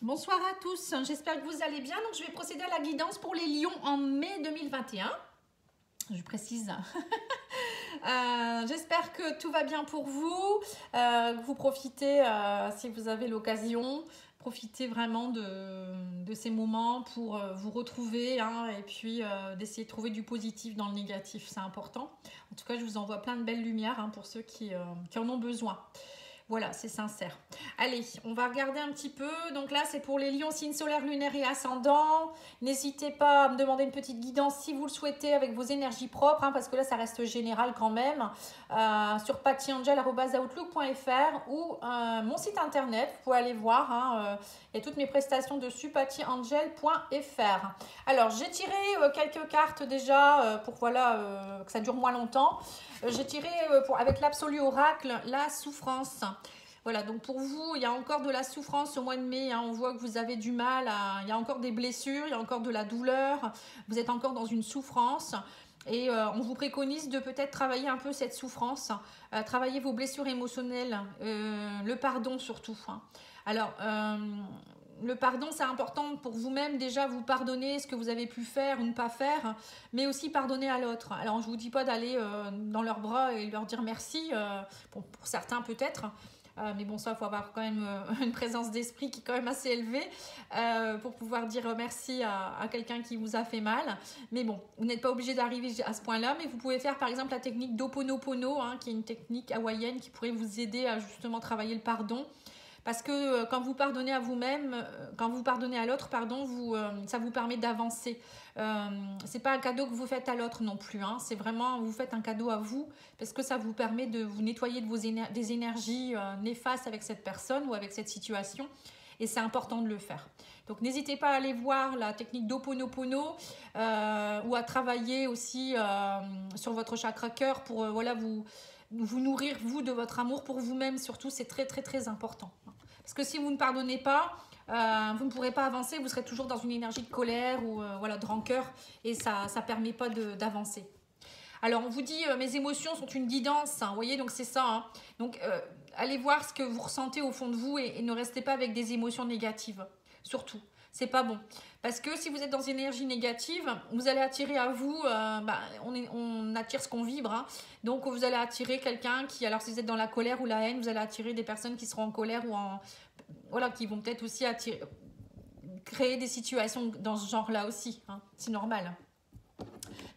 Bonsoir à tous, j'espère que vous allez bien. Donc, je vais procéder à la guidance pour les lions en mai 2021. Je précise. J'espère que tout va bien pour vous, que vous profitez, si vous avez l'occasion, profitez vraiment de ces moments pour vous retrouver hein, et puis d'essayer de trouver du positif dans le négatif, c'est important. En tout cas, je vous envoie plein de belles lumières hein, pour ceux qui en ont besoin. Voilà, c'est sincère. Allez, on va regarder un petit peu. Donc là, c'est pour les lions, signe solaire, lunaire et ascendant. N'hésitez pas à me demander une petite guidance si vous le souhaitez avec vos énergies propres, hein, parce que là, ça reste général quand même. Sur pattyangel@outlook.fr ou mon site internet, vous pouvez aller voir. Hein, il y a toutes mes prestations dessus, pattyangel.fr. Alors, j'ai tiré quelques cartes déjà pour voilà, que ça dure moins longtemps. J'ai tiré avec l'absolu oracle la souffrance. Voilà, donc pour vous, il y a encore de la souffrance au mois de mai. Hein, on voit que vous avez du mal, il y a encore des blessures, il y a encore de la douleur. Vous êtes encore dans une souffrance. Et on vous préconise de peut-être travailler un peu cette souffrance, travailler vos blessures émotionnelles, le pardon surtout. Hein. Alors, le pardon, c'est important pour vous-même déjà, vous pardonner ce que vous avez pu faire ou ne pas faire, mais aussi pardonner à l'autre. Alors, je ne vous dis pas d'aller dans leurs bras et leur dire merci, pour certains peut-être, mais bon, ça, il faut avoir quand même une présence d'esprit qui est quand même assez élevée pour pouvoir dire merci à quelqu'un qui vous a fait mal. Mais bon, vous n'êtes pas obligé d'arriver à ce point-là, mais vous pouvez faire par exemple la technique d'Ho'oponopono, hein, qui est une technique hawaïenne qui pourrait vous aider à justement travailler le pardon. Parce que quand vous pardonnez à vous-même, quand vous pardonnez à l'autre, pardon, ça vous permet d'avancer. C'est pas un cadeau que vous faites à l'autre non plus. Hein. C'est vraiment, vous faites un cadeau à vous parce que ça vous permet de vous nettoyer de des énergies néfastes avec cette personne ou avec cette situation. Et c'est important de le faire. Donc n'hésitez pas à aller voir la technique d'Ho'oponopono ou à travailler aussi sur votre chakra cœur pour voilà, vous nourrir, vous, de votre amour pour vous-même. Surtout, c'est très, très, très important. Parce que si vous ne pardonnez pas, vous ne pourrez pas avancer. Vous serez toujours dans une énergie de colère ou voilà, de rancœur. Et ça ne permet pas d'avancer. Alors, on vous dit, mes émotions sont une guidance. Hein, vous voyez, donc c'est ça. Hein. Donc, allez voir ce que vous ressentez au fond de vous et ne restez pas avec des émotions négatives. Surtout. C'est pas bon. Parce que si vous êtes dans une énergie négative, vous allez attirer à vous, on attire ce qu'on vibre. Hein. Donc vous allez attirer quelqu'un qui, alors si vous êtes dans la colère ou la haine, vous allez attirer des personnes qui seront en colère ou en... Voilà, qui vont peut-être aussi créer des situations dans ce genre-là aussi. Hein. C'est normal.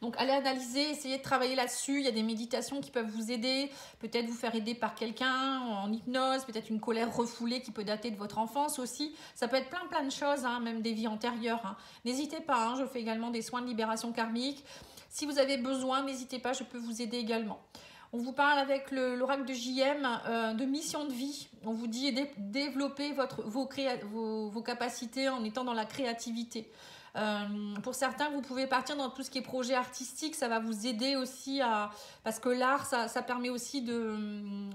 Donc allez analyser, essayez de travailler là-dessus. Il y a des méditations qui peuvent vous aider, peut-être vous faire aider par quelqu'un en hypnose, peut-être une colère refoulée qui peut dater de votre enfance aussi. Ça peut être plein de choses, hein, même des vies antérieures. Hein. N'hésitez pas, hein, je fais également des soins de libération karmique. Si vous avez besoin, n'hésitez pas, je peux vous aider également. On vous parle avec l'oracle de JM de mission de vie. On vous dit développer vos capacités en étant dans la créativité. Pour certains, vous pouvez partir dans tout ce qui est projet artistique, ça va vous aider aussi parce que l'art, ça permet aussi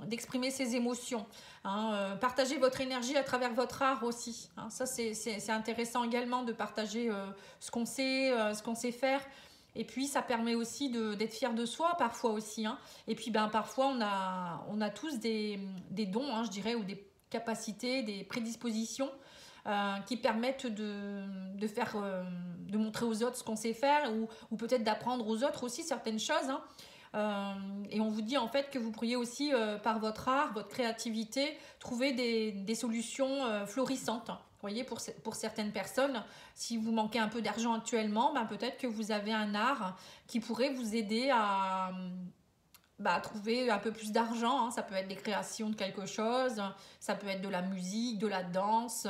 d'exprimer ses émotions. Hein. Partagez votre énergie à travers votre art aussi. Hein. Ça, c'est intéressant également de partager ce qu'on sait faire. Et puis, ça permet aussi d'être fier de soi parfois aussi. Hein. Et puis, parfois, on a tous des dons, hein, je dirais, ou des capacités, des prédispositions qui permettent de montrer aux autres ce qu'on sait faire ou peut-être d'apprendre aux autres aussi certaines choses. Hein. Et on vous dit en fait que vous pourriez aussi, par votre art, votre créativité, trouver des solutions florissantes. Vous voyez, pour certaines personnes, si vous manquez un peu d'argent actuellement, peut-être que vous avez un art qui pourrait vous aider à trouver un peu plus d'argent. Hein. Ça peut être des créations de quelque chose, ça peut être de la musique, de la danse,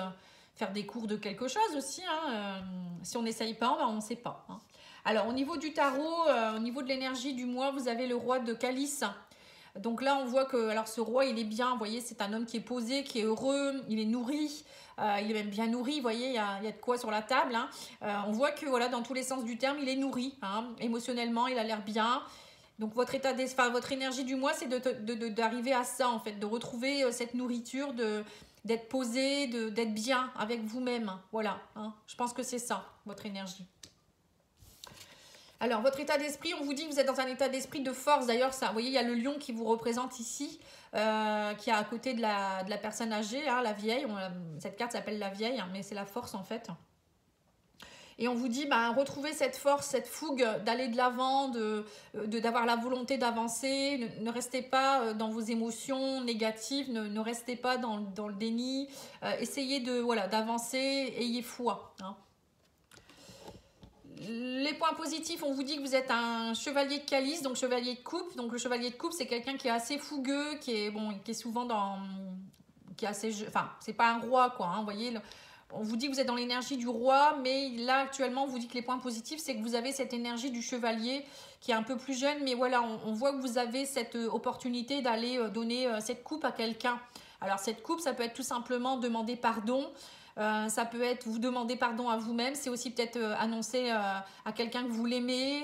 faire des cours de quelque chose aussi. Hein. Si on n'essaye pas, on ne sait pas. Hein. Alors, au niveau du tarot, au niveau de l'énergie du mois, vous avez le roi de calice. Donc là, on voit que alors ce roi, il est bien. Vous voyez, c'est un homme qui est posé, qui est heureux, il est nourri. Il est même bien nourri, vous voyez, il y a de quoi sur la table. Hein. On voit que voilà, dans tous les sens du terme, il est nourri. Hein. Émotionnellement, il a l'air bien. Donc votre énergie du mois, c'est d'arriver à ça, en fait, de retrouver cette nourriture, d'être posé, d'être bien avec vous-même. Voilà, hein. Je pense que c'est ça, votre énergie. Alors, votre état d'esprit, on vous dit que vous êtes dans un état d'esprit de force. D'ailleurs, ça, vous voyez, il y a le lion qui vous représente ici, qui est à côté de la personne âgée, hein, la vieille. Cette carte s'appelle la vieille, hein, mais c'est la force en fait. Et on vous dit, bah, retrouvez cette force, cette fougue d'aller de l'avant, d'avoir la volonté d'avancer. Ne restez pas dans vos émotions négatives, ne restez pas dans le déni. Essayez d'avancer, ayez foi. Hein. Les points positifs, on vous dit que vous êtes un chevalier de calice, donc chevalier de coupe. Donc le chevalier de coupe, c'est quelqu'un qui est assez fougueux, qui est souvent dans... qui est assez... Enfin, c'est pas un roi, quoi. Hein, vous voyez, on vous dit que vous êtes dans l'énergie du roi, mais là, actuellement, on vous dit que les points positifs, c'est que vous avez cette énergie du chevalier qui est un peu plus jeune. Mais voilà, on voit que vous avez cette opportunité d'aller donner cette coupe à quelqu'un. Alors, cette coupe, ça peut être tout simplement demander pardon. Ça peut être vous demander pardon à vous-même, c'est aussi peut-être annoncer à quelqu'un que vous l'aimez,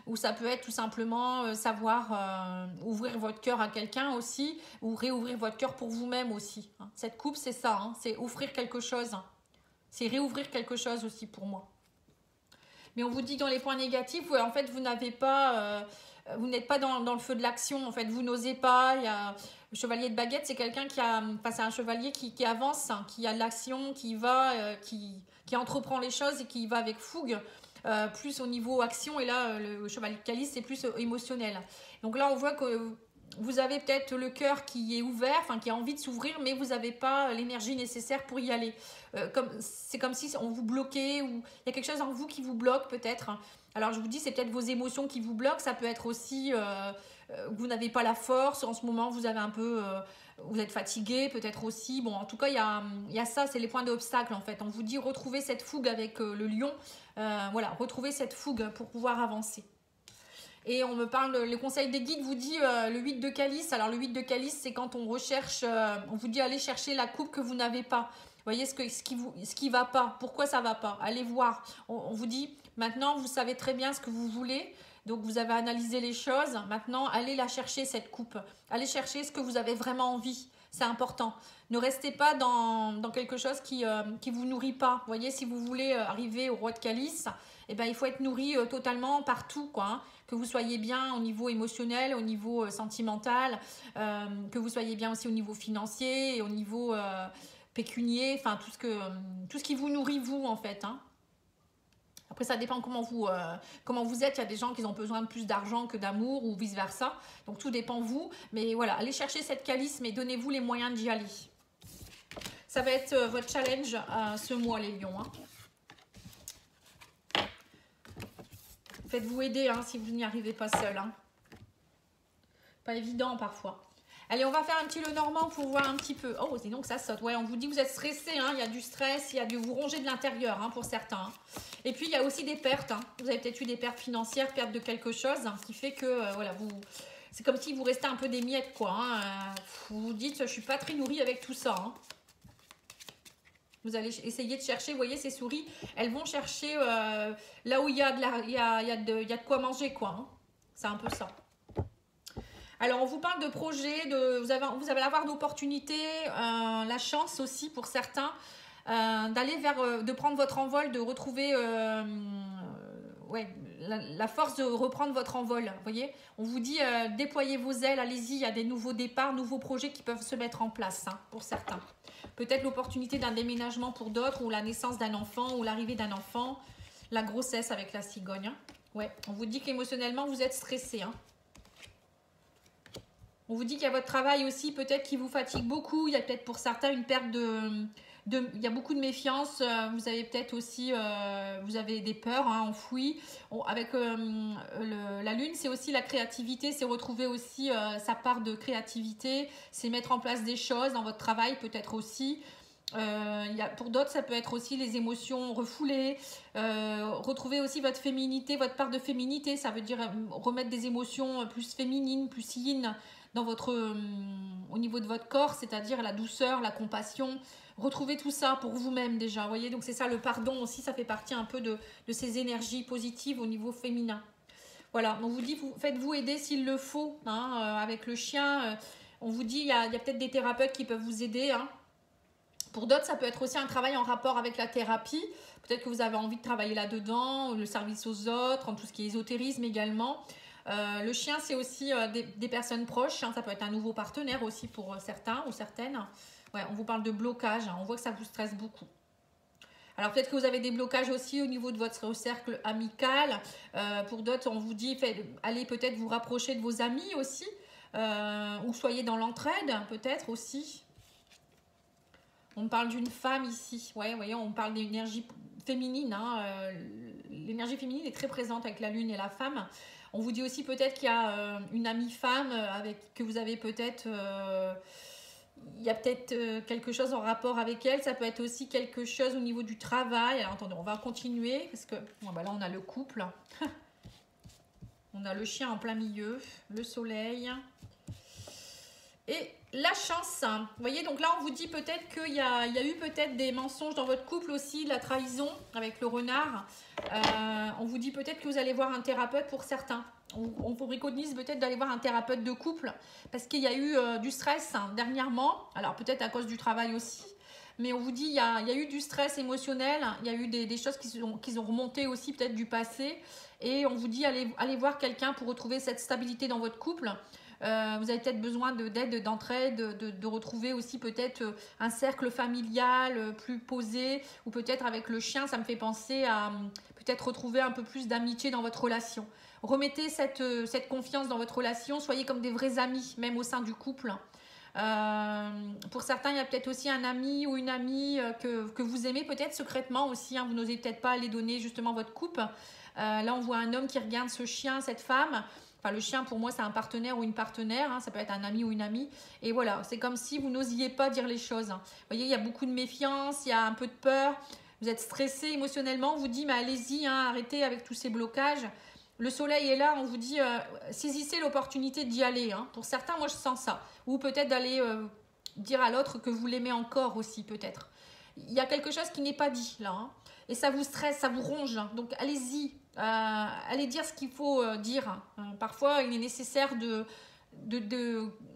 ou ça peut être tout simplement savoir ouvrir votre cœur à quelqu'un aussi, ou réouvrir votre cœur pour vous-même aussi. Hein. Cette coupe, c'est ça, hein, c'est offrir quelque chose, hein. C'est réouvrir quelque chose aussi pour moi. Mais on vous dit que dans les points négatifs, en fait, vous n'avez pas... vous n'êtes pas dans le feu de l'action, en fait, vous n'osez pas. Le chevalier de baguette, c'est quelqu'un qui a, enfin, c'est un chevalier qui avance, hein, qui a de l'action, qui va, qui entreprend les choses et qui va avec fougue, plus au niveau action. Et là, le chevalier de calice, c'est plus émotionnel. Donc là, on voit que vous avez peut-être le cœur qui est ouvert, enfin qui a envie de s'ouvrir, mais vous n'avez pas l'énergie nécessaire pour y aller. C'est comme si on vous bloquait, ou il y a quelque chose en vous qui vous bloque peut-être. Alors je vous dis, c'est peut-être vos émotions qui vous bloquent, ça peut être aussi vous n'avez pas la force, en ce moment vous avez un peu, vous êtes fatigué peut-être aussi. Bon, en tout cas, il y a ça, c'est les points d'obstacle en fait. On vous dit retrouvez cette fougue avec le lion, voilà, retrouvez cette fougue pour pouvoir avancer. Et on me parle, le conseil des guides vous dit le 8 de calice. Alors le 8 de calice, c'est quand on recherche, on vous dit allez chercher la coupe que vous n'avez pas. Vous voyez ce qui va pas, pourquoi ça va pas. Allez voir. On vous dit maintenant, vous savez très bien ce que vous voulez. Donc vous avez analysé les choses. Maintenant, allez la chercher cette coupe. Allez chercher ce que vous avez vraiment envie. C'est important. Ne restez pas dans quelque chose qui vous nourrit pas. Vous voyez, si vous voulez arriver au roi de calice, eh ben, il faut être nourri totalement partout, quoi. Hein. Que vous soyez bien au niveau émotionnel, au niveau sentimental, que vous soyez bien aussi au niveau financier, et au niveau pécunier, enfin tout ce qui vous nourrit vous en fait. Hein. Après ça dépend comment vous êtes, il y a des gens qui ont besoin de plus d'argent que d'amour ou vice versa, donc tout dépend de vous, mais voilà, allez chercher cette calice, mais donnez-vous les moyens d'y aller. Ça va être votre challenge ce mois les lions. Hein. Faites-vous aider hein, si vous n'y arrivez pas seul. Hein. Pas évident parfois. Allez, on va faire un petit Lenormand pour voir un petit peu. Oh, dis donc ça saute. Ouais, on vous dit que vous êtes stressé. Hein. Il y a du stress, il y a du vous ronger de l'intérieur hein, pour certains. Hein. Et puis, il y a aussi des pertes. Hein. Vous avez peut-être eu des pertes financières, perte de quelque chose, hein, qui fait que, voilà, c'est comme si vous restez un peu des miettes, quoi. Hein. Vous vous dites, je suis pas très nourrie avec tout ça. Hein. Vous allez essayer de chercher, vous voyez, ces souris, elles vont chercher là où il y a de quoi manger, quoi. Hein. C'est un peu ça. Alors, on vous parle de projets, vous allez avoir d'opportunités, la chance aussi pour certains, d'aller de prendre votre envol, de retrouver la force de reprendre votre envol. Vous voyez, on vous dit déployez vos ailes, allez-y, il y a des nouveaux départs, nouveaux projets qui peuvent se mettre en place hein, pour certains. Peut-être l'opportunité d'un déménagement pour d'autres, ou la naissance d'un enfant, ou l'arrivée d'un enfant, la grossesse avec la cigogne. Hein. Ouais, on vous dit qu'émotionnellement, vous êtes stressé. Hein. On vous dit qu'il y a votre travail aussi, peut-être qui vous fatigue beaucoup. Il y a peut-être pour certains une perte il y a beaucoup de méfiance. Vous avez peut-être aussi vous avez des peurs hein, enfouies. Avec la lune, c'est aussi la créativité. C'est retrouver aussi sa part de créativité. C'est mettre en place des choses dans votre travail peut-être aussi. Pour d'autres, ça peut être aussi les émotions refoulées. Retrouver aussi votre féminité, votre part de féminité. Ça veut dire remettre des émotions plus féminines, plus yin dans au niveau de votre corps, c'est-à-dire la douceur, la compassion. Retrouvez tout ça pour vous-même déjà, vous voyez. Donc c'est ça, le pardon aussi, ça fait partie un peu de ces énergies positives au niveau féminin. Voilà, on vous dit, faites-vous aider s'il le faut, hein, avec le chien. On vous dit, il y a peut-être des thérapeutes qui peuvent vous aider, hein, Pour d'autres, ça peut être aussi un travail en rapport avec la thérapie. Peut-être que vous avez envie de travailler là-dedans, le service aux autres, en tout ce qui est ésotérisme également. Le chien, c'est aussi des personnes proches. Hein. Ça peut être un nouveau partenaire aussi pour certains ou certaines. Ouais, on vous parle de blocage. Hein. On voit que ça vous stresse beaucoup. Alors peut-être que vous avez des blocages aussi au niveau de votre cercle amical. Pour d'autres, on vous dit, allez peut-être vous rapprocher de vos amis aussi. Ou soyez dans l'entraide peut-être aussi. On parle d'une femme ici. Ouais, voyez, on parle d'énergie féminine. Hein. L'énergie féminine est très présente avec la lune et la femme. On vous dit aussi peut-être qu'il y a une amie femme que vous avez peut-être... il y a peut-être quelque chose en rapport avec elle. Ça peut être aussi quelque chose au niveau du travail. Alors attendez, on va continuer. Parce que bon, bah là, on a le couple. On a le chien en plein milieu. Le soleil. Et la chance. Vous voyez, donc là, on vous dit peut-être qu'il y a eu peut-être des mensonges dans votre couple aussi, de la trahison avec le renard. On vous dit peut-être que vous allez voir un thérapeute pour certains. On vous préconise peut-être d'aller voir un thérapeute de couple parce qu'il y a eu du stress dernièrement. Alors peut-être à cause du travail aussi. Mais on vous dit il y a eu du stress émotionnel. Il y a eu des choses qui ont remonté aussi peut-être du passé. Et on vous dit allez voir quelqu'un pour retrouver cette stabilité dans votre couple. Vous avez peut-être besoin d'aide, d'entraide, de retrouver aussi peut-être un cercle familial plus posé, ou peut-être avec le chien, ça me fait penser à peut-être retrouver un peu plus d'amitié dans votre relation. Remettez cette confiance dans votre relation, soyez comme des vrais amis, même au sein du couple. Pour certains, il y a peut-être aussi un ami ou une amie que vous aimez peut-être secrètement aussi, hein, vous n'osez peut-être pas aller donner justement votre coupe. Là, on voit un homme qui regarde ce chien, cette femme. Enfin, le chien, pour moi, c'est un partenaire ou une partenaire. Hein, ça peut être un ami ou une amie. Et voilà, c'est comme si vous n'osiez pas dire les choses. Vous voyez, il y a beaucoup de méfiance, il y a un peu de peur. Vous êtes stressé émotionnellement. On vous dit, mais allez-y, hein, arrêtez avec tous ces blocages. Le soleil est là, on vous dit, saisissez l'opportunité d'y aller. Hein. Pour certains, moi, je sens ça. Ou peut-être d'aller dire à l'autre que vous l'aimez encore aussi, peut-être. Il y a quelque chose qui n'est pas dit, là. Hein. Et ça vous stresse, ça vous ronge. Donc, allez-y. Allez dire ce qu'il faut dire. Parfois, il est nécessaire de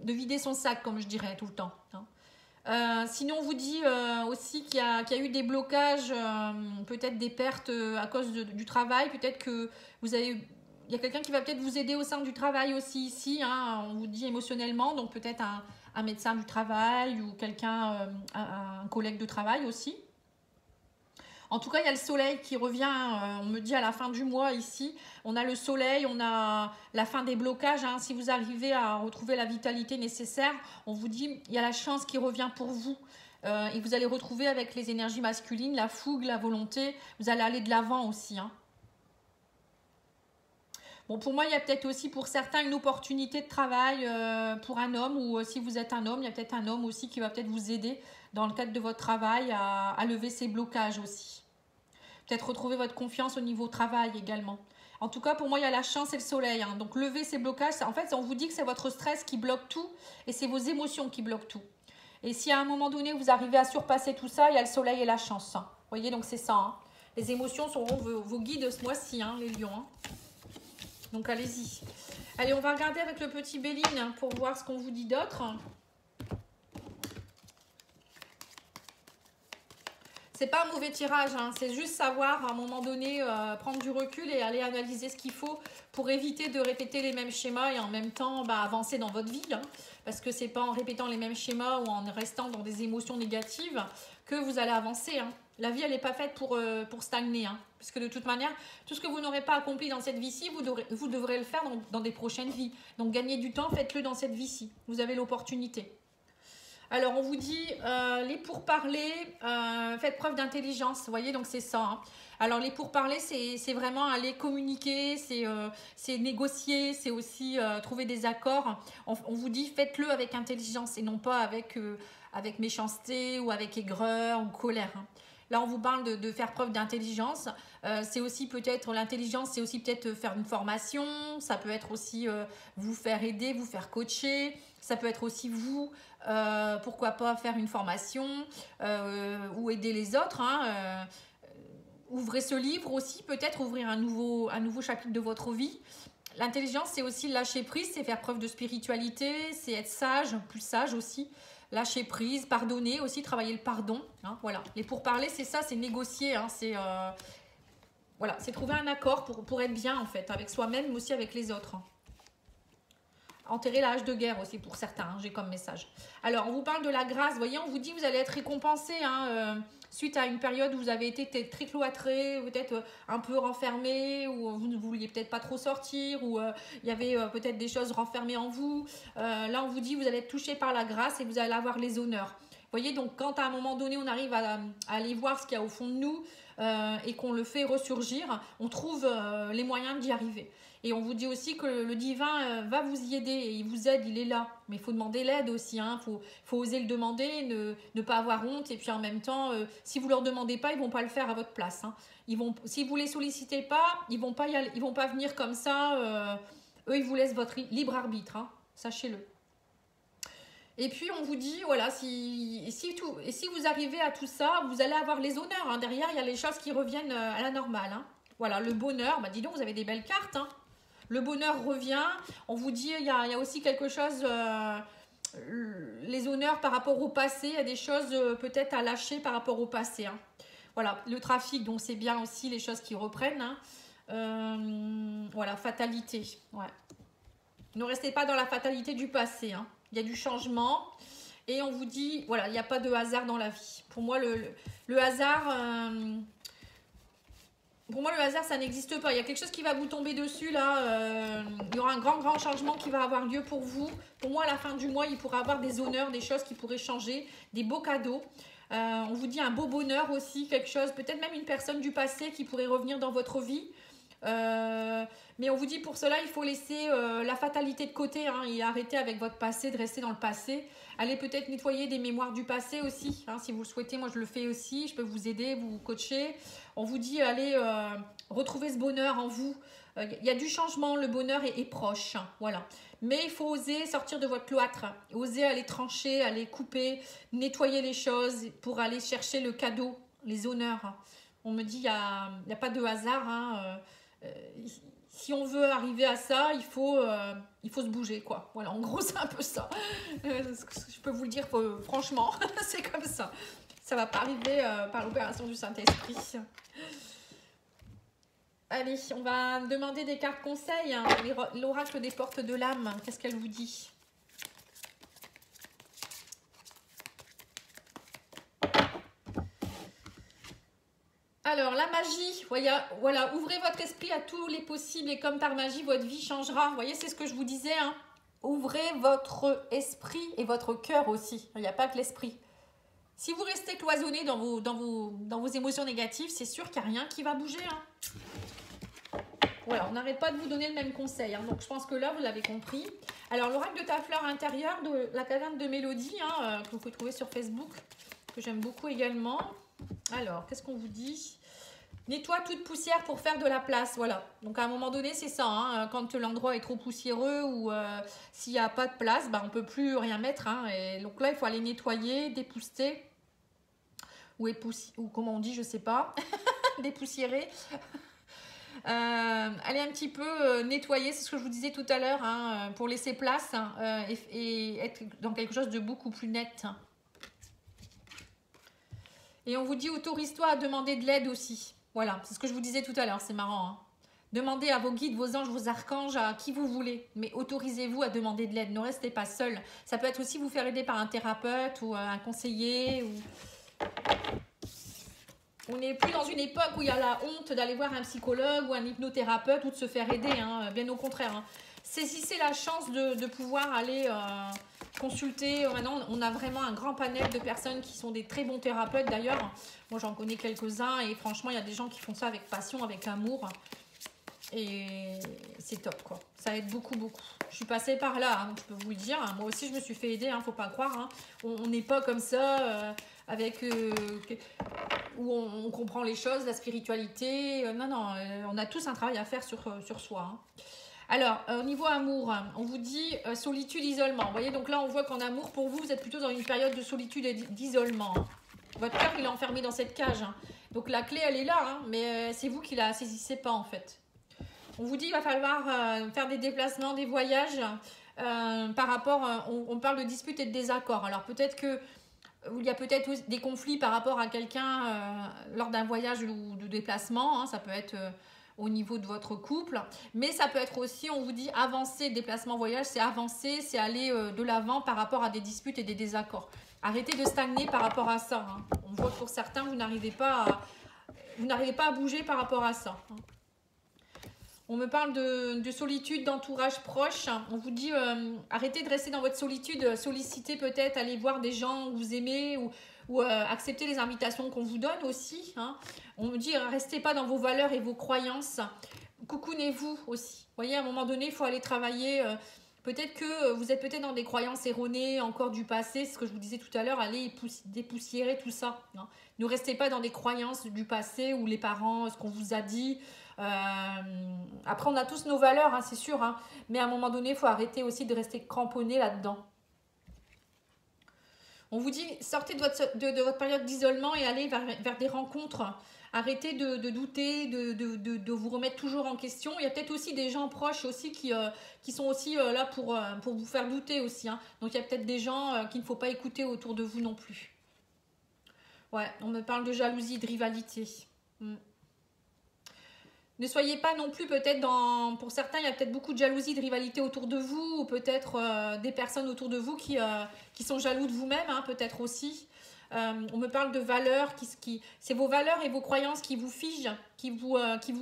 vider son sac, comme je dirais tout le temps. Hein. Sinon, on vous dit aussi qu'il y a eu des blocages, peut-être des pertes à cause du travail. Peut-être que il y a quelqu'un qui va peut-être vous aider au sein du travail aussi ici. Hein, on vous dit émotionnellement, donc peut-être un médecin du travail ou quelqu'un, un collègue de travail aussi. En tout cas, il y a le soleil qui revient, on me dit à la fin du mois ici. On a le soleil, on a la fin des blocages. Hein. Si vous arrivez à retrouver la vitalité nécessaire, on vous dit il y a la chance qui revient pour vous. Et vous allez retrouver avec les énergies masculines, la fougue, la volonté. Vous allez aller de l'avant aussi. Hein. Bon, pour moi, il y a peut-être aussi pour certains une opportunité de travail pour un homme. Ou si vous êtes un homme, il y a peut-être un homme aussi qui va peut-être vous aider dans le cadre de votre travail à lever ces blocages aussi. Peut-être retrouver votre confiance au niveau travail également. En tout cas, pour moi, il y a la chance et le soleil. Hein. Donc, lever ces blocages, en fait, on vous dit que c'est votre stress qui bloque tout et c'est vos émotions qui bloquent tout. Et si à un moment donné, vous arrivez à surpasser tout ça, il y a le soleil et la chance. Hein. Vous voyez, donc c'est ça. Hein. Les émotions seront vos guides ce mois-ci, hein, les lions. Hein. Donc, allez-y. Allez, on va regarder avec le petit Béline hein, pour voir ce qu'on vous dit d'autre. C'est pas un mauvais tirage, hein. C'est juste savoir à un moment donné prendre du recul et aller analyser ce qu'il faut pour éviter de répéter les mêmes schémas et en même temps avancer dans votre vie. Hein. Parce que c'est pas en répétant les mêmes schémas ou en restant dans des émotions négatives que vous allez avancer. Hein. La vie, elle n'est pas faite pour stagner. Hein. Parce que de toute manière, tout ce que vous n'aurez pas accompli dans cette vie-ci, vous devrez le faire dans des prochaines vies. Donc, gagnez du temps, faites-le dans cette vie-ci. Vous avez l'opportunité. Alors, on vous dit, les pourparlers, faites preuve d'intelligence. Vous voyez, donc c'est ça. Hein. Alors, les pourparlers, c'est vraiment aller communiquer, c'est négocier, c'est aussi trouver des accords. On vous dit, faites-le avec intelligence et non pas avec méchanceté ou avec aigreur ou colère. Hein. Là, on vous parle de faire preuve d'intelligence. C'est aussi peut-être, l'intelligence, c'est aussi peut-être faire une formation. Ça peut être aussi vous faire aider, vous faire coacher. Ça peut être aussi vous, pourquoi pas faire une formation ou aider les autres. Hein, ouvrez ce livre aussi, peut-être ouvrir un nouveau chapitre de votre vie. L'intelligence, c'est aussi lâcher prise, c'est faire preuve de spiritualité, c'est être sage, plus sage aussi. lâcher prise, pardonner aussi, travailler le pardon. Hein, voilà. Les pourparlers, c'est ça, c'est négocier. Hein, c'est voilà, c'est trouver un accord pour être bien en fait, avec soi-même, mais aussi avec les autres. Hein. Enterrer la hache de guerre aussi pour certains, hein, j'ai comme message. Alors, on vous parle de la grâce, vous voyez, on vous dit vous allez être récompensé hein, suite à une période où vous avez été très cloîtré, peut-être un peu renfermé, ou vous ne vouliez peut-être pas trop sortir, ou il y avait peut-être des choses renfermées en vous. Là, on vous dit vous allez être touché par la grâce et vous allez avoir les honneurs. Vous voyez, donc quand à un moment donné, on arrive à aller voir ce qu'il y a au fond de nous et qu'on le fait ressurgir, on trouve les moyens d'y arriver. Et on vous dit aussi que le divin va vous y aider et il vous aide, il est là. Mais il faut demander l'aide aussi, hein. Faut oser le demander, ne pas avoir honte. Et puis en même temps, si vous ne leur demandez pas, ils ne vont pas le faire à votre place. Hein. Si vous ne les sollicitez pas, ils ne vont pas venir comme ça. Eux, ils vous laissent votre libre arbitre, hein. Sachez-le. Et puis on vous dit, voilà, si vous arrivez à tout ça, vous allez avoir les honneurs. Hein. Derrière, il y a les choses qui reviennent à la normale. Hein. Voilà, le bonheur, bah dis donc, vous avez des belles cartes. Hein. Le bonheur revient. On vous dit, il y a aussi quelque chose, les honneurs par rapport au passé. Il y a des choses peut-être à lâcher par rapport au passé. Hein. Voilà, le trafic, donc c'est bien aussi les choses qui reprennent. Hein. Voilà, fatalité. Ouais. Ne restez pas dans la fatalité du passé. Hein. Il y a du changement. Et on vous dit, voilà, il n'y a pas de hasard dans la vie. Pour moi, le hasard... Pour moi, le hasard, ça n'existe pas. Il y a quelque chose qui va vous tomber dessus, là. Il y aura un grand changement qui va avoir lieu pour vous. Pour moi, à la fin du mois, il pourra y avoir des honneurs, des choses qui pourraient changer, des beaux cadeaux. On vous dit un beau bonheur aussi, quelque chose, peut-être même une personne du passé qui pourrait revenir dans votre vie. Mais on vous dit pour cela, il faut laisser la fatalité de côté hein, et arrêter avec votre passé, de rester dans le passé. Allez peut-être nettoyer des mémoires du passé aussi, hein, si vous le souhaitez. Moi, je le fais aussi. Je peux vous aider, vous coacher. On vous dit, allez retrouver ce bonheur en vous. Il y a du changement, le bonheur est proche. Hein, voilà. Mais il faut oser sortir de votre cloître, oser aller trancher, aller couper, nettoyer les choses pour aller chercher le cadeau, les honneurs. On me dit, il n'y a pas de hasard. Hein, si on veut arriver à ça, il faut se bouger, quoi. Voilà, en gros, c'est un peu ça. Je peux vous le dire franchement, c'est comme ça. Ça ne va pas arriver par l'opération du Saint-Esprit. Allez, on va demander des cartes conseils. Hein. L'oracle des portes de l'âme, qu'est-ce qu'elle vous dit ? Alors, la magie, voilà, ouvrez votre esprit à tous les possibles et comme par magie, votre vie changera. Vous voyez, c'est ce que je vous disais. Hein. Ouvrez votre esprit et votre cœur aussi. Il n'y a pas que l'esprit. Si vous restez cloisonné dans vos émotions négatives, c'est sûr qu'il n'y a rien qui va bouger. Hein. Voilà, on n'arrête pas de vous donner le même conseil. Hein. Donc, je pense que là, vous l'avez compris. Alors, l'oracle de ta fleur intérieure de la caverne de Mélodie, hein, que vous pouvez trouver sur Facebook, que j'aime beaucoup également. Alors, qu'est-ce qu'on vous dit ? Nettoie toute poussière pour faire de la place, voilà. Donc à un moment donné, c'est ça, hein, quand l'endroit est trop poussiéreux ou s'il n'y a pas de place, on ne peut plus rien mettre. Hein, et donc là, il faut aller nettoyer, dépouster, ou comment on dit, je ne sais pas, dépoussiérer. Aller un petit peu nettoyer, c'est ce que je vous disais tout à l'heure, hein, pour laisser place hein, et être dans quelque chose de beaucoup plus net. Et on vous dit, autorise-toi à demander de l'aide aussi. Voilà, c'est ce que je vous disais tout à l'heure, c'est marrant. Hein. Demandez à vos guides, vos anges, vos archanges, à qui vous voulez. Mais autorisez-vous à demander de l'aide, ne restez pas seul. Ça peut être aussi vous faire aider par un thérapeute ou un conseiller. On n'est plus dans une époque où il y a la honte d'aller voir un psychologue ou un hypnothérapeute ou de se faire aider. Hein. Bien au contraire. Hein. Saisissez la chance de pouvoir aller consulter. Maintenant, on a vraiment un grand panel de personnes qui sont des très bons thérapeutes d'ailleurs. Moi, j'en connais quelques-uns et franchement, il y a des gens qui font ça avec passion, avec amour. Et c'est top, quoi. Ça aide beaucoup. Je suis passée par là, hein, je peux vous le dire. Moi aussi, je me suis fait aider, hein, faut pas croire. Hein. On n'est pas comme ça, où on comprend les choses, la spiritualité. Non, on a tous un travail à faire sur soi. Hein. Alors, au niveau amour, on vous dit solitude, isolement. Vous voyez, donc là, on voit qu'en amour, pour vous, vous êtes plutôt dans une période de solitude et d'isolement. Votre cœur, il est enfermé dans cette cage. Hein. Donc, la clé, elle est là, hein, mais c'est vous qui la saisissez pas, en fait. On vous dit qu'il va falloir faire des déplacements, des voyages. par rapport, on parle de disputes et de désaccords. Alors peut-être que il y a peut-être des conflits par rapport à quelqu'un lors d'un voyage ou de déplacement. Hein, ça peut être au niveau de votre couple. Mais ça peut être aussi, on vous dit, avancer, déplacement, voyage, c'est avancer, c'est aller de l'avant par rapport à des disputes et des désaccords. Arrêtez de stagner par rapport à ça. Hein. On voit que pour certains, vous n'arrivez pas à bouger par rapport à ça. Hein. On me parle de solitude, d'entourage proche. On vous dit, arrêtez de rester dans votre solitude, sollicitez peut-être, allez voir des gens que vous aimez ou acceptez les invitations qu'on vous donne aussi. Hein. On me dit, restez pas dans vos valeurs et vos croyances. Coucounez-vous aussi. Vous voyez, à un moment donné, il faut aller travailler. Peut-être que vous êtes peut-être dans des croyances erronées, encore du passé, c'est ce que je vous disais tout à l'heure, allez dépoussiérer tout ça. Hein. Ne restez pas dans des croyances du passé ou les parents, ce qu'on vous a dit. Après, on a tous nos valeurs, hein, c'est sûr, hein, mais à un moment donné, il faut arrêter aussi de rester cramponné là-dedans. On vous dit, sortez de votre période d'isolement et allez vers des rencontres. Arrêtez de douter, de vous remettre toujours en question. Il y a peut-être aussi des gens proches aussi qui sont aussi là pour vous faire douter aussi. Hein. Donc, il y a peut-être des gens qu'il ne faut pas écouter autour de vous non plus. Ouais, on me parle de jalousie, de rivalité. Ne soyez pas non plus peut-être pour certains, il y a peut-être beaucoup de jalousie, de rivalité autour de vous, ou peut-être des personnes autour de vous qui sont jaloux de vous-même, hein, peut-être aussi. On me parle de valeurs, c'est vos valeurs et vos croyances qui vous figent, qui vous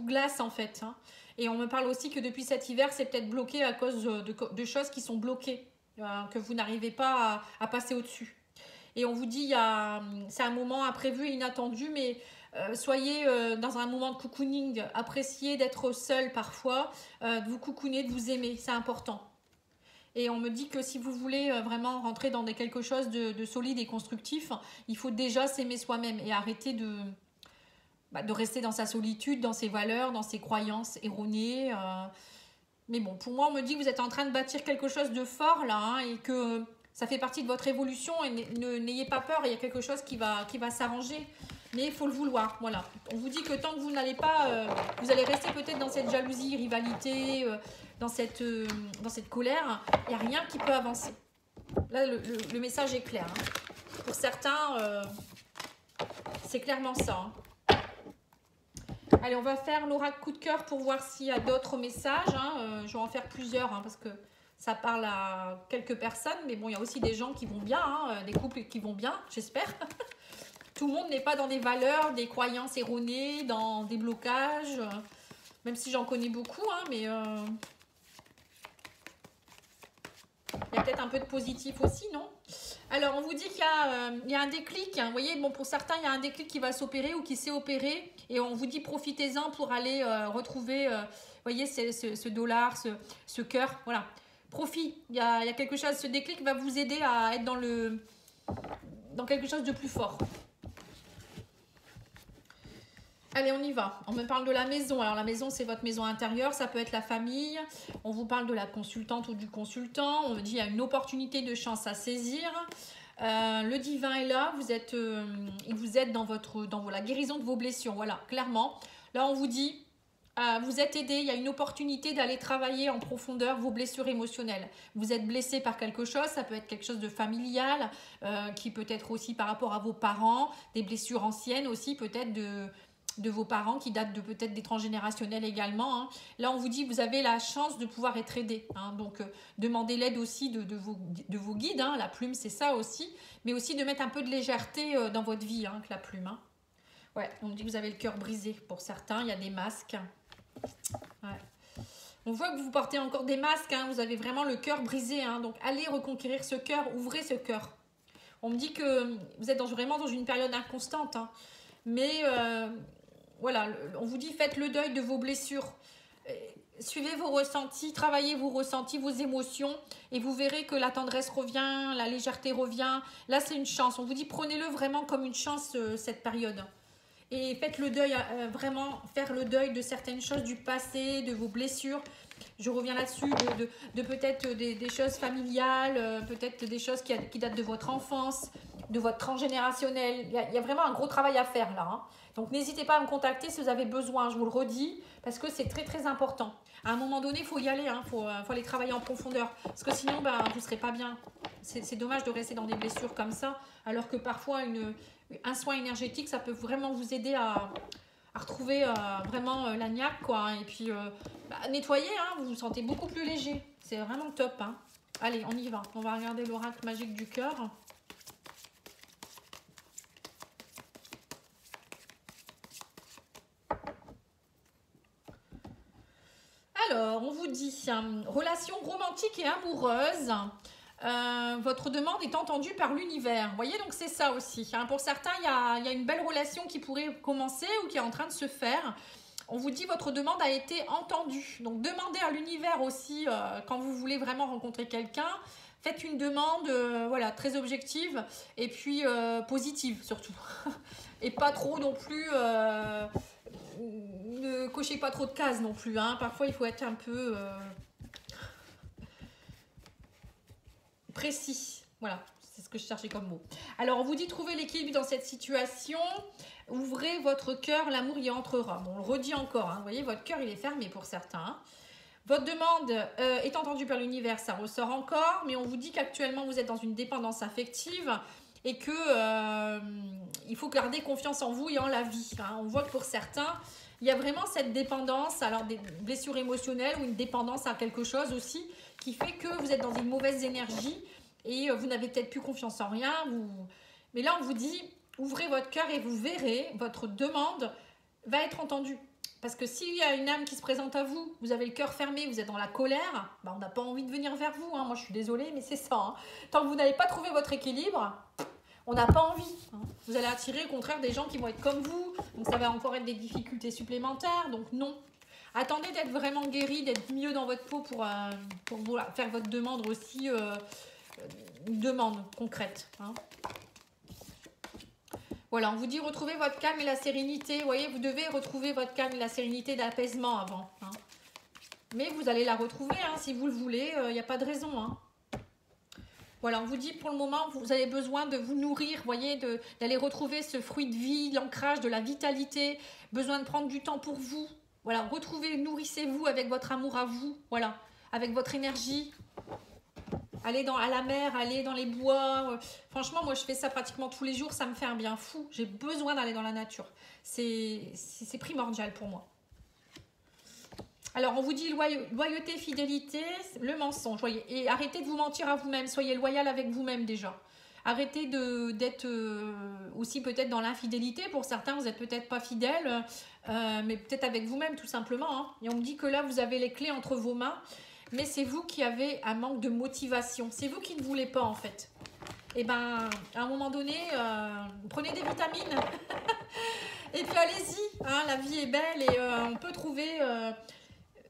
glacent en fait. Hein. Et on me parle aussi que depuis cet hiver, c'est peut-être bloqué à cause de choses qui sont bloquées, que vous n'arrivez pas à passer au-dessus. Et on vous dit, c'est un moment imprévu et inattendu, mais soyez dans un moment de cocooning, appréciez d'être seul parfois, de vous cocooner, de vous aimer, c'est important. Et on me dit que si vous voulez vraiment rentrer dans quelque chose de solide et constructif, il faut déjà s'aimer soi-même et arrêter de rester dans sa solitude, dans ses valeurs, dans ses croyances erronées. Mais bon, pour moi, on me dit que vous êtes en train de bâtir quelque chose de fort là, hein, et que ça fait partie de votre évolution et n'ayez pas peur, il y a quelque chose qui va s'arranger. Mais il faut le vouloir, voilà. On vous dit que tant que vous n'allez pas, vous allez rester peut-être dans cette jalousie, rivalité, dans cette colère, il n'y a rien qui peut avancer. Là, le message est clair. Hein. Pour certains, c'est clairement ça. Hein. Allez, on va faire l'oracle coup de cœur pour voir s'il y a d'autres messages. Hein. Je vais en faire plusieurs hein, parce que ça parle à quelques personnes. Mais bon, il y a aussi des gens qui vont bien, hein, des couples qui vont bien, j'espère. Tout le monde n'est pas dans des valeurs, des croyances erronées, dans des blocages. Même si j'en connais beaucoup, hein, mais il y a peut-être un peu de positif aussi, non? Alors, on vous dit qu'il y a un déclic. Hein, vous voyez, bon, pour certains, il y a un déclic qui va s'opérer ou qui s'est opéré. Et on vous dit profitez-en pour aller retrouver, vous voyez, ce dollar, ce cœur. Voilà, profit. Il y a quelque chose, ce déclic va vous aider à être dans quelque chose de plus fort. Allez, on y va. On me parle de la maison. Alors, la maison, c'est votre maison intérieure. Ça peut être la famille. On vous parle de la consultante ou du consultant. On me dit qu'il y a une opportunité de chance à saisir. Le divin est là. Il vous aide dans la guérison de vos blessures. Voilà, clairement. Là, on vous dit, vous êtes aidé. Il y a une opportunité d'aller travailler en profondeur vos blessures émotionnelles. Vous êtes blessé par quelque chose. Ça peut être quelque chose de familial, qui peut être aussi par rapport à vos parents. Des blessures anciennes aussi, peut-être de vos parents qui datent de peut-être des transgénérationnels également. Hein. Là, on vous dit que vous avez la chance de pouvoir être aidé. Hein. Donc, demandez l'aide aussi de vos guides. Hein. La plume, c'est ça aussi. Mais aussi de mettre un peu de légèreté dans votre vie, hein, que la plume. Hein. Ouais, on me dit que vous avez le cœur brisé. Pour certains, il y a des masques. Ouais. On voit que vous portez encore des masques. Hein. Vous avez vraiment le cœur brisé. Hein. Donc, allez reconquérir ce cœur. Ouvrez ce cœur. On me dit que vous êtes vraiment dans une période inconstante. Hein. Mais... voilà, on vous dit faites le deuil de vos blessures, suivez vos ressentis, travaillez vos ressentis, vos émotions et vous verrez que la tendresse revient, la légèreté revient. Là, c'est une chance. On vous dit prenez-le vraiment comme une chance cette période. Et faites le deuil, vraiment faire le deuil de certaines choses du passé, de vos blessures. Je reviens là-dessus, de peut-être des choses familiales, peut-être des choses qui datent de votre enfance de votre transgénérationnel. Il y a vraiment un gros travail à faire là, hein. Donc n'hésitez pas à me contacter si vous avez besoin, je vous le redis, parce que c'est très très important. À un moment donné, il faut y aller, hein, faut aller travailler en profondeur, parce que sinon, ben, vous ne serez pas bien. C'est dommage de rester dans des blessures comme ça, alors que parfois un soin énergétique, ça peut vraiment vous aider à retrouver vraiment la niaque, quoi, hein. Et puis, nettoyer, hein, vous vous sentez beaucoup plus léger. C'est vraiment top, hein. Allez, on y va. On va regarder l'oracle magique du cœur. Alors, on vous dit, relation romantique et amoureuse, votre demande est entendue par l'univers. Vous voyez, donc c'est ça aussi, hein. Pour certains, il y a une belle relation qui pourrait commencer ou qui est en train de se faire. On vous dit, votre demande a été entendue. Donc, demandez à l'univers aussi, quand vous voulez vraiment rencontrer quelqu'un, faites une demande voilà, très objective et puis positive surtout. Et pas trop non plus... ne cochez pas trop de cases non plus, hein. Parfois il faut être un peu précis, voilà, c'est ce que je cherchais comme mot. Alors on vous dit, trouvez l'équilibre dans cette situation, ouvrez votre cœur, l'amour y entrera. Bon, on le redit encore, hein. Vous voyez, votre cœur il est fermé pour certains, hein. Votre demande est entendue par l'univers, ça ressort encore, mais on vous dit qu'actuellement vous êtes dans une dépendance affective et que il faut garder confiance en vous et en la vie, hein. On voit que pour certains, il y a vraiment cette dépendance, alors des blessures émotionnelles ou une dépendance à quelque chose aussi, qui fait que vous êtes dans une mauvaise énergie et vous n'avez peut-être plus confiance en rien. Mais là, on vous dit, ouvrez votre cœur et vous verrez, votre demande va être entendue. Parce que s'il y a une âme qui se présente à vous, vous avez le cœur fermé, vous êtes dans la colère, bah on n'a pas envie de venir vers vous, hein. Moi, je suis désolée, mais c'est ça, hein. Tant que vous n'avez pas trouvé votre équilibre, on n'a pas envie, hein. Vous allez attirer au contraire des gens qui vont être comme vous, donc ça va encore être des difficultés supplémentaires, donc non. Attendez d'être vraiment guéri, d'être mieux dans votre peau pour faire votre demande aussi, une demande concrète, hein. Voilà, on vous dit retrouver votre calme et la sérénité. Vous voyez, vous devez retrouver votre calme et la sérénité d'apaisement avant, hein. Mais vous allez la retrouver, hein, si vous le voulez, il n'y a pas de raison, hein. Voilà, on vous dit pour le moment, vous avez besoin de vous nourrir, voyez, d'aller retrouver ce fruit de vie, l'ancrage, de la vitalité, besoin de prendre du temps pour vous. Voilà, retrouvez, nourrissez-vous avec votre amour à vous, voilà, avec votre énergie. Allez à la mer, allez dans les bois. Franchement, moi, je fais ça pratiquement tous les jours. Ça me fait un bien fou. J'ai besoin d'aller dans la nature. C'est primordial pour moi. Alors, on vous dit loyauté, fidélité, le mensonge. Voyez, et arrêtez de vous mentir à vous-même. Soyez loyal avec vous-même déjà. Arrêtez d'être aussi peut-être dans l'infidélité. Pour certains, vous n'êtes peut-être pas fidèle, mais peut-être avec vous-même tout simplement, hein. Et on me dit que là, vous avez les clés entre vos mains. Mais c'est vous qui avez un manque de motivation. C'est vous qui ne voulez pas, en fait. Et bien, à un moment donné, prenez des vitamines. Et puis, allez-y, hein, la vie est belle et on peut trouver...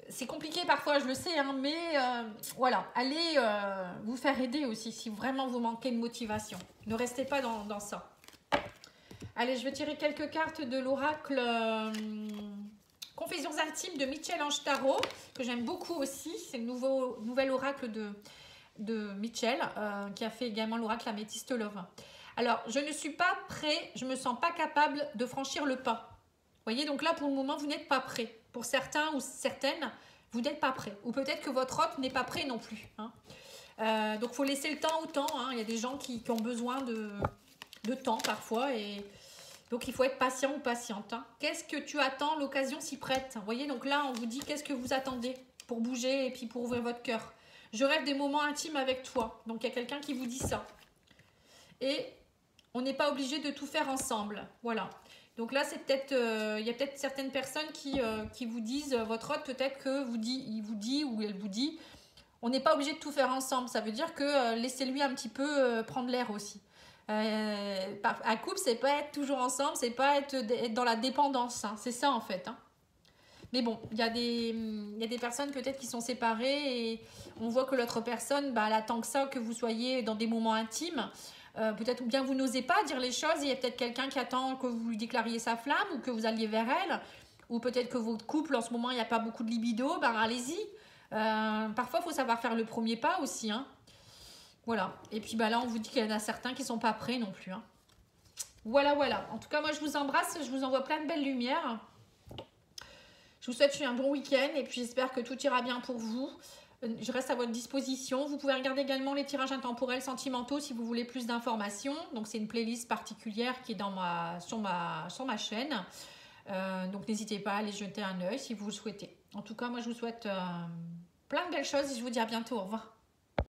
c'est compliqué parfois, je le sais, hein, mais voilà. Allez vous faire aider aussi si vraiment vous manquez de motivation. Ne restez pas dans ça. Allez, je vais tirer quelques cartes de l'oracle... Confessions intimes de Michel-Ange Tarot, que j'aime beaucoup aussi. C'est le nouvel oracle de Michel, qui a fait également l'oracle Améthyste Love. Alors, je ne suis pas prêt, je ne me sens pas capable de franchir le pas. Vous voyez, donc là, pour le moment, vous n'êtes pas prêt. Pour certains ou certaines, vous n'êtes pas prêt. Ou peut-être que votre hôte n'est pas prêt non plus, hein. Donc, il faut laisser le temps au temps, hein. Il y a des gens qui ont besoin de temps parfois et... Donc, il faut être patient ou patiente, hein. Qu'est-ce que tu attends? L'occasion s'y prête. Vous voyez, donc là, on vous dit qu'est-ce que vous attendez pour bouger et puis pour ouvrir votre cœur. Je rêve des moments intimes avec toi. Donc, il y a quelqu'un qui vous dit ça. Et on n'est pas obligé de tout faire ensemble. Voilà. Donc là, c'est peut-être, il y a peut-être certaines personnes qui vous disent, votre hôte, peut-être il vous dit ou elle vous dit, on n'est pas obligé de tout faire ensemble. Ça veut dire que laissez-lui un petit peu prendre l'air aussi. Un couple, c'est pas être toujours ensemble, c'est pas être dans la dépendance, hein. C'est ça en fait, hein. Mais bon, il y a des personnes peut-être qui sont séparées et on voit que l'autre personne, bah, elle attend que ça, que vous soyez dans des moments intimes. Peut-être bien vous n'osez pas dire les choses, il y a peut-être quelqu'un qui attend que vous lui déclariez sa flamme ou que vous alliez vers elle, ou peut-être que votre couple en ce moment il n'y a pas beaucoup de libido, ben allez-y. Parfois il faut savoir faire le premier pas aussi, hein. Voilà. Et puis bah là, on vous dit qu'il y en a certains qui sont pas prêts non plus. Hein. Voilà, voilà. En tout cas, moi, je vous embrasse. Je vous envoie plein de belles lumières. Je vous souhaite un bon week-end. Et puis, j'espère que tout ira bien pour vous. Je reste à votre disposition. Vous pouvez regarder également les tirages intemporels sentimentaux si vous voulez plus d'informations. Donc, c'est une playlist particulière qui est sur ma chaîne. Donc, n'hésitez pas à aller jeter un œil si vous le souhaitez. En tout cas, moi, je vous souhaite plein de belles choses et je vous dis à bientôt. Au revoir.